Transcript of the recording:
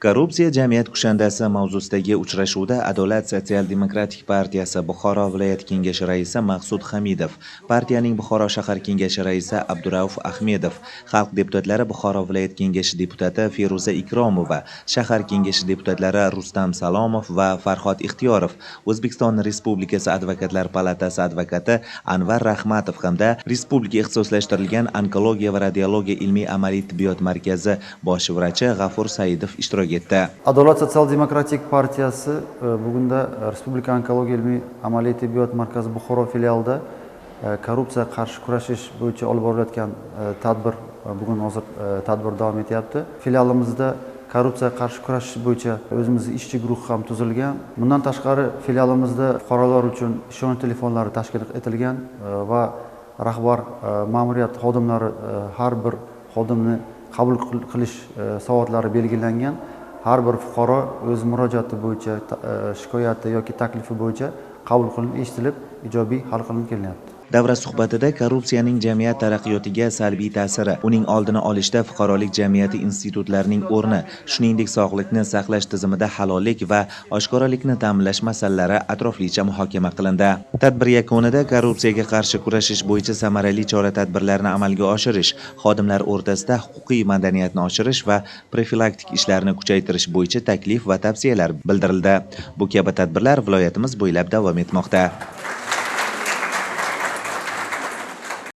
Korrupsiya jamiyat kushandasi mavzusidagi uchrashuvda Adolat sotsial-demokratik partiyasi Buxoro viloyat kengashi raisi Maqsud Hamidov, partiyaning Buxoro shahar kengashi raisi Abdurauf Ahmedov, xalq deputatlari Buxoro viloyat kengashi deputati Feruza Ikromova, shahar kengashi deputatlari Rustam Salomov va Farhod Ixtiyorov, O'zbekiston Respublikasi Advokatlar palatasi advokati Anvar Rahmatov hamda Respublika ixtisoslashtirilgan onkologiya va radiologiya ilmiy amaliy tibbiyot markazi bosh vrachi G'afur Saidov ishtirok etdi. Adolat sotsial-demokratik partiyasi bugunda Respublika onkologiya ilmiy amaliy tibbiyot markazi Buxoro filialida korrupsiya qarshi kurashish bo'yicha olib borilayotgan tadbir hozir tadbir davom etyapti. Filialimizda korrupsiya qarshi kurashish bo'yicha o'zimizning ishchi guruh ham tuzilgan. Bundan tashqari filialimizda fuqarolar uchun ishonch telefonlari tashkil etilgan va rahbar ma'muriyat xodimlari har bir xodimni qabul qilish soatlari belgilangan. Har bir fuqaro o'z murojaati bo'yicha, shikoyati yoki taklifi bo'yicha qabul qilinib, eshitilib, ijobiy hal qilinib kelyapti. Davra suhbatida korrupsiyaning jamiyat taraqqiyotiga salbiy ta'siri, uning oldini olishda fuqarolik jamiyati institutlarining o'rni, shuningdek sog'liqni saqlash tizimida halollik va oshkoralikni ta'minlash masalalari atroflicha muhokama qilindi. Tadbir yakunida korrupsiyaga qarshi kurashish bo'yicha samarali chora-tadbirlarni amalga oshirish, xodimlar o'rtasida huquqiy madaniyatni oshirish va profilaktik ishlarni kuchaytirish bo'yicha taklif va tavsiyalar bildirildi. Bu kabi tadbirlar viloyatimiz bo'ylab davom etmoqda.